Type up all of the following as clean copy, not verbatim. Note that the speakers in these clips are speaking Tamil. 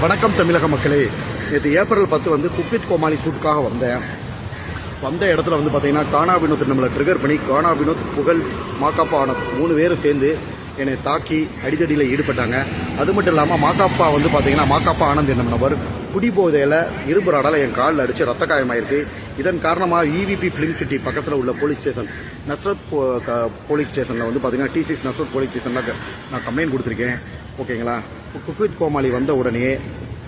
வணக்கம் தமிழக மக்களே. நேற்று ஏப்ரல் 10 வந்து குக் வித் கோமாளி ஷூட்டுக்காக வந்த இடத்துல வந்து பார்த்தீங்கன்னா கானா வினோத் நம்மளை ட்ரிகர் பண்ணி கானா வினோத், புகழ், மாக்காப்பா ஆனந்த் 3 பேரும் சேர்ந்து என்னை தாக்கி அடிதடியில் ஈடுபட்டாங்க. அது மட்டும் இல்லாமல் மாக்காப்பா வந்து பார்த்தீங்கன்னா மாக்காப்பா ஆனந்த் என்ன நபர் குடிபோதையில் இரும்பு ராடால் என் காலில் அடித்து ரத்த காயமாயிருக்கு. இதன் காரணமாக இவிபி ஃபிலிம் சிட்டி பக்கத்தில் உள்ள போலீஸ் ஸ்டேஷன் நஸ்ரத் போலீஸ் ஸ்டேஷனில் வந்து பார்த்தீங்கன்னா T6 நஸ்ரத் போலீஸ் ஸ்டேஷனில் நான் கம்ப்ளைண்ட் கொடுத்துருக்கேன். ஓகேங்களா. குக் வித் கோமாளி வந்த உடனே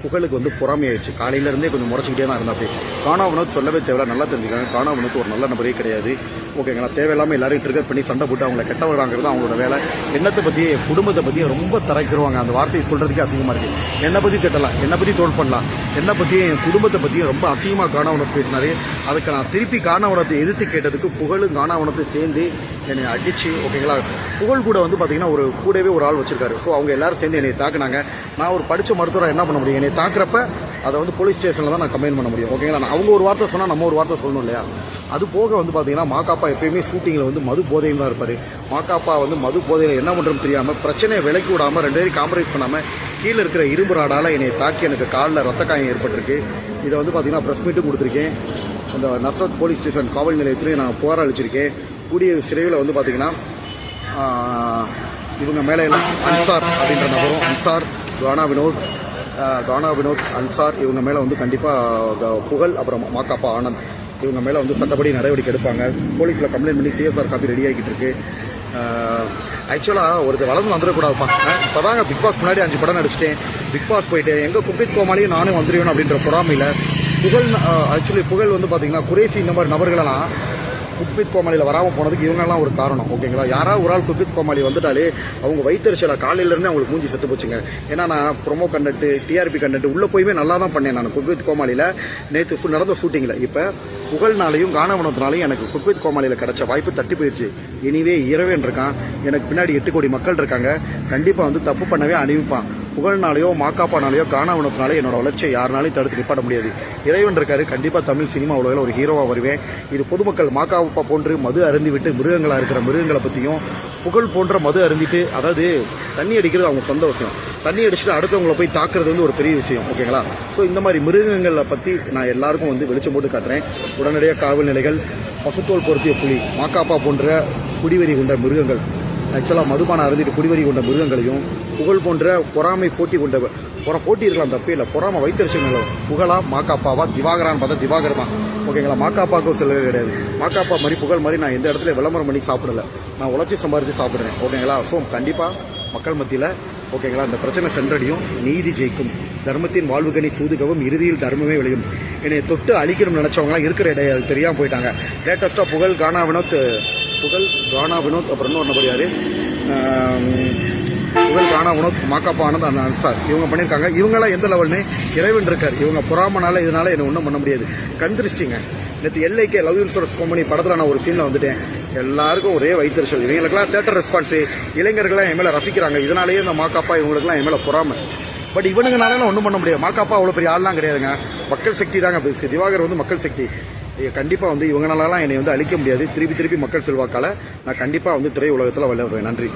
புகழுக்கு வந்து பொறாமையாயிடுச்சு. காலையிலேருந்தே கொஞ்சம் முறைச்சிக்கிட்டே தான் இருந்தா. அப்படி கானா வினோத் சொல்லவே தேவையில்ல, நல்லா தெரிஞ்சுக்காங்க. கானா வினோத் ஒரு நல்ல நபரே கிடையாது. ஓகேங்களா. தேவையில்லாமல் எல்லாரையும் ட்ரிகர் பண்ணி சண்டை போட்டு அவங்கள கெட்டவராங்கிறது அவங்களோட வேலை. என்னத்தை பற்றி குடும்பத்தை பற்றி ரொம்ப தரைக்கிறவாங்க. அந்த வார்த்தையை சொல்றதுக்கே அசிங்கமாக இருக்கு. என்னை பற்றி திட்டலாம், என்னை பற்றி தோல் பண்ணலாம், என்னை பற்றி என் குடும்பத்தை பற்றியும் ரொம்ப அசிங்கமாக கானா வினோத் பேசினாரு. அதுக்கு நான் திருப்பி கானா வினோத்தை எதிர்த்து கேட்டதுக்கு புகழும் கானா வினோத்தை சேர்ந்து என்னை அடிச்சு, ஓகேங்களா. புகழ் கூட வந்து பார்த்தீங்கன்னா கூடவே ஒரு ஆள் வச்சிருக்காரு. ஸோ அவங்க எல்லாரும் சேர்ந்து என்னை தாக்குனாங்க. நான் ஒரு படித்த மருத்துவரை என்ன பண்ண முடியும்? என்னை தாக்குறப்ப அதை வந்து போலீஸ் ஸ்டேஷனில் தான் நான் கம்ப்ளைண்ட் பண்ண முடியும். ஓகேங்களா. அவங்க ஒரு வார்த்தை சொன்னால் நம்ம ஒரு வார்த்தை சொல்லணும் இல்லையா. அது போக வந்து பார்த்தீங்கன்னா மாக்காப்பா எப்பயுமே ஷூட்டிங்கில் வந்து மது போதையில் தான் இருப்பார். மாக்காப்பா வந்து மது போதையில் என்ன பண்ணுறதுன்னு தெரியாமல் பிரச்சனையை விலக்கி விடாமல் 2 பேரும் காம்ப்ரமைஸ் பண்ணாமல் கீழே இருக்கிற இரும்பு ராடால் என்னை தாக்கி எனக்கு காலில் ரத்த காயம் ஏற்பட்டிருக்கு. இதை வந்து பார்த்தீங்கன்னா ப்ரெஸ் மீட்டும் கொடுத்துருக்கேன். அந்த நஸ்ரத் போலீஸ் ஸ்டேஷன் காவல் நிலையத்திலேயே நான் புகார் அளிச்சிருக்கேன். கூடிய விரைவில் வந்து பார்த்தீங்கன்னா இவங்க மேலே எல்லாம் அன்சார் அப்படின்ற நபரும், அன்சார், கானா வினோத், அன்சார் இவங்க மேலே வந்து கண்டிப்பாக புகழ் அப்புறம் மாக்காப்பா ஆனந்த் இவங்க மேலே வந்து சட்டப்படி நடவடிக்கை எடுப்பாங்க. போலீஸில் கம்ப்ளைண்ட் பண்ணி CSR காப்பி ரெடி ஆகிட்டு இருக்கு. ஆக்சுவலாக ஒரு வளர்ந்து வந்துடக்கூடாதுப்பா. இப்போதாங்க பிக் பாஸ் முன்னாடி 5 படம் நடிச்சிட்டேன். பிக் பாஸ் போயிட்டு எங்கள் குக் வித் கோமாளியும் நானும் வந்துடுவேன் அப்படின்ற பொறாமையில் புகழ் வந்து பார்த்தீங்கன்னா குரேசி இந்த மாதிரி நபர்களெல்லாம் குக் வித் கோமாளியில் வராமல் போனதுக்கு இவங்கெல்லாம் ஒரு காரணம். ஓகேங்களா. யாராவது ஒரு ஆள் குக் வித் கோமாளி வந்துட்டாலே அவங்க வயிற்றுச்சல காலையிலேருந்து அவங்களுக்கு மூஞ்சி செத்து போச்சுங்க. ஏன்னா நான் ப்ரொமோ கண்டென்ட், டிஆர்பி கண்டென்ட் உள்ள போயுமே நல்லா தான் பண்ணேன் நான் குக் வித் கோமாளியில். நேற்று நடந்த ஷூட்டிங்கில் இப்போ புகழ்னாலையும் கானா வினோத்னாலையும் எனக்கு குக் வித் கோமாளியில் கிடைச்ச வாய்ப்பு தட்டி போயிடுச்சு. இனிவே இரவேன் இருக்கான். எனக்கு பின்னாடி 8 கோடி மக்கள் இருக்காங்க. கண்டிப்பாக வந்து தப்பு பண்ணவே அணிவிப்பான். புகழ்னாலேயோ மாக்காப்பானாலேயோ கானா வினோத்னாலே என்னோட வளர்ச்சியை யாருனாலையும் தடுத்து நிப்பாட்ட முடியாது. இறைவன் இருக்காரு. கண்டிப்பாக தமிழ் சினிமா உலகில் ஒரு ஹீரோவாக வருவேன். இது பொதுமக்கள் மாக்காப்பா போன்று மது அருந்திவிட்டு மிருகங்களாக இருக்கிற மிருகங்களை பற்றியும், புகழ் போன்ற மது அருந்திட்டு, அதாவது தண்ணி அடிக்கிறது அவங்க சொந்த விஷயம், தண்ணி அடிச்சுட்டு அடுத்தவங்களை போய் தாக்குறது வந்து ஒரு பெரிய விஷயம். ஓகேங்களா. ஸோ இந்த மாதிரி மிருகங்களை பற்றி நான் எல்லாருக்கும் வந்து வெளிச்சம் போட்டு காட்டுறேன். உடனடியாக காவல் நிலைகள், பசுத்தோல் பொருத்திய புலி, மாக்காப்பா போன்ற குடிவெறி கொண்ட மிருகங்கள், ஆக்சுவலாக மதுபானம் அருந்திட்டு குடிவெறி கொண்ட மிருகங்களையும், புகழ் போன்ற பொறாமை போட்டி இருக்கலாம், தப்பே இல்லை. பொறாமை வைத்தறிச்சல் புகழா மாக்காப்பாவா திவாகரான்னு பார்த்தா திவாகர் தான். ஓகேங்களா. மாக்காப்பாவுக்கு ஒரு செலவு கிடையாது. மாக்காப்பா மாதிரி புகழ் மாதிரி நான் எந்த இடத்துல விளம்பரம் பண்ணி சாப்பிடல. நான் உழைச்சி சம்பாரிச்சு சாப்பிடுறேன். ஓகேங்களா. ஸோ கண்டிப்பாக மக்கள் மத்தியில் ஓகேங்களா இந்த பிரச்சனை சென்றடையும். நீதி ஜெயிக்கும். தர்மத்தின் வாழ்வுகனி சூதுகவும் இறுதியில் தர்மமே விளையும். என்னை தொட்டு அழிக்கணும்னு நினைச்சவங்களாம் இருக்கிற இடம் தெரியாமல் போயிட்டாங்க. லேட்டஸ்டா புகழ், கானா வினோத் அப்புறம் இன்னொரு நபர் யாரு, புகழ், கானா வினோத், மாக்காப்பா ஆனந்த், அன்சார் இவங்க பண்ணியிருக்காங்க. இவங்கெல்லாம் எந்த லெவல்னு இறைவன் இருக்காரு. இவங்க பொறாமனால இதனால என்ன ஒன்றும் பண்ண முடியாது. கந்திருச்சிங்க. நேற்று LIK லவ் இன்சூரன்ஸ் கம்பெனி படத்தில் நான் ஒரு சீனில் வந்துட்டேன். எல்லாருக்கும் ஒரே வைத்தறிச்சல். இவங்களுக்கெல்லாம் தேட்டர் ரெஸ்பான்ஸ், இளைஞர்கள்லாம் என் மேலே ரசிக்கிறாங்க. இதனாலேயே இந்த மாக்காப்பா இவங்களுக்குலாம் என் மேலே பொறாமை. பட் இவனுங்கனால ஒன்றும் பண்ண முடியாது. மாக்காப்பா அவ்வளோ பெரிய ஆள்லாம் கிடையாதுங்க. மக்கள் சக்தி தாங்க. திவாகர் வந்து மக்கள் சக்தி. கண்டிப்பாக வந்து இவங்களாலாம் என்னை வந்து அழிக்க முடியாது. திருப்பி மக்கள் செல்வாக்கால நான் கண்டிப்பாக வந்து திரை உலகத்தில் வளருவேன். நன்றி.